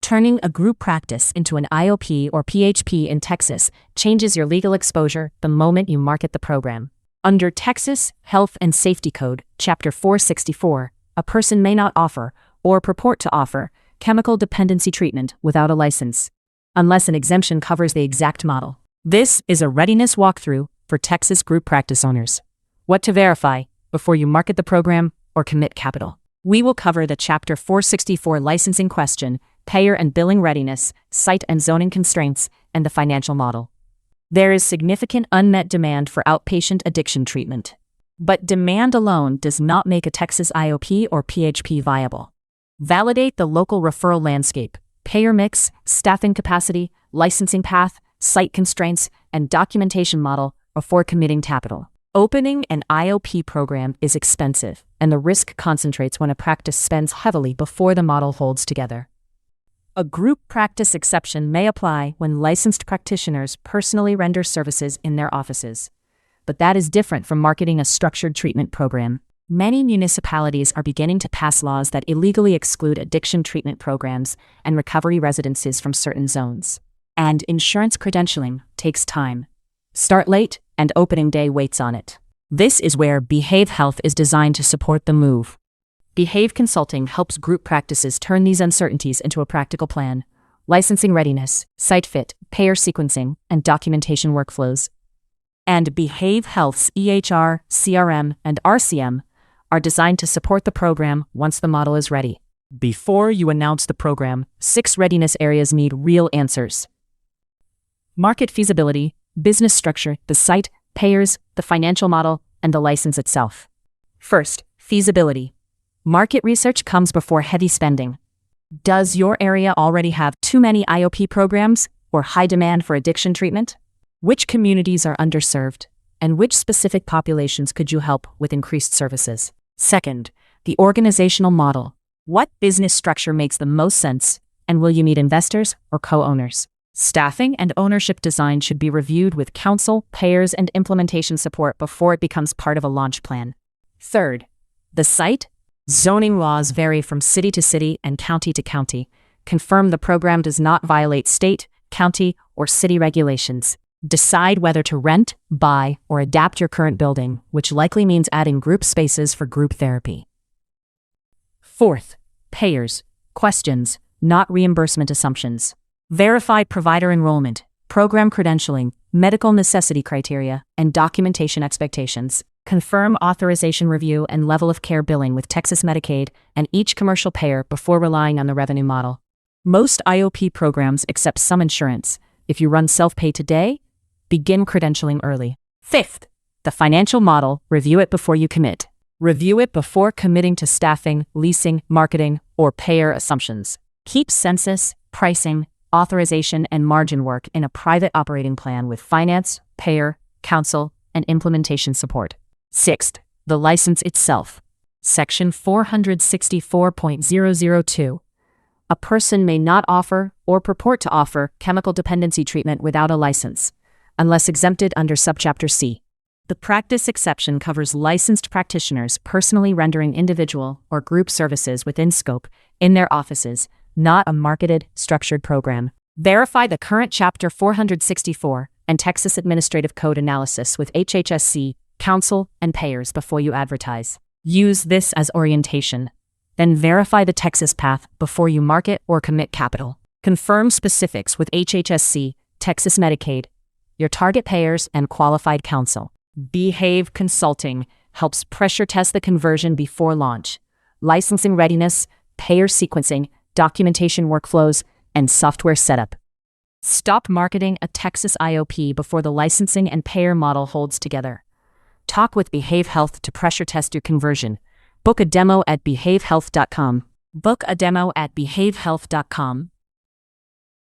Turning a group practice into an IOP or PHP in Texas changes your legal exposure the moment you market the program. Under Texas Health and Safety Code, Chapter 464, a person may not offer, or purport to offer, chemical dependency treatment without a license, unless an exemption covers the exact model. This is a readiness walkthrough for Texas group practice owners. What to verify before you market the program or commit capital. We will cover the Chapter 464 licensing question, payer and billing readiness, site and zoning constraints, and the financial model. There is significant unmet demand for outpatient addiction treatment. But demand alone does not make a Texas IOP or PHP viable. Validate the local referral landscape, payer mix, staffing capacity, licensing path, site constraints, and documentation model before committing capital. Opening an IOP program is expensive, and the risk concentrates when a practice spends heavily before the model holds together. A group practice exception may apply when licensed practitioners personally render services in their offices. But that is different from marketing a structured treatment program. Many municipalities are beginning to pass laws that illegally exclude addiction treatment programs and recovery residences from certain zones. And insurance credentialing takes time. Start late, and opening day waits on it. This is where Behave Health is designed to support the move. Behave Consulting helps group practices turn these uncertainties into a practical plan. Licensing readiness, site fit, payer sequencing, and documentation workflows. And Behave Health's EHR, CRM, and RCM are designed to support the program once the model is ready. Before you announce the program, 6 readiness areas need real answers. Market feasibility, business structure, the site, payers, the financial model, and the license itself. First, feasibility. Market research comes before heavy spending. Does your area already have too many IOP programs or high demand for addiction treatment? Which communities are underserved, and which specific populations could you help with increased services? Second, the organizational model. What business structure makes the most sense, and will you meet investors or co-owners? Staffing and ownership design should be reviewed with counsel, payers, and implementation support before it becomes part of a launch plan. Third, the site. Zoning laws vary from city to city and county to county. Confirm the program does not violate state, county, or city regulations. Decide whether to rent, buy, or adapt your current building, which likely means adding group spaces for group therapy. Fourth, payers. Questions, not reimbursement assumptions. Verify provider enrollment, program credentialing, medical necessity criteria, and documentation expectations. Confirm authorization review and level of care billing with Texas Medicaid and each commercial payer before relying on the revenue model. Most IOP programs accept some insurance. If you run self-pay today, begin credentialing early. Fifth, the financial model, review it before you commit. Review it before committing to staffing, leasing, marketing, or payer assumptions. Keep census, pricing, authorization, and margin work in a private operating plan with finance, payer, counsel, and implementation support. Sixth, the license itself. Section 464.002. A person may not offer or purport to offer chemical dependency treatment without a license, unless exempted under Subchapter C. The practice exception covers licensed practitioners personally rendering individual or group services within scope in their offices, not a marketed, structured program. Verify the current Chapter 464 and Texas Administrative Code analysis with HHSC, counsel, and payers before you advertise. Use this as orientation. Then verify the Texas path before you market or commit capital. Confirm specifics with HHSC, Texas Medicaid, your target payers, and qualified counsel. Behave Consulting helps pressure test the conversion before launch. Licensing readiness, payer sequencing, documentation workflows, and software setup. Stop marketing a Texas IOP before the licensing and payer model holds together. Talk with Behave Health to pressure test your conversion. Book a demo at behavehealth.com. Book a demo at behavehealth.com.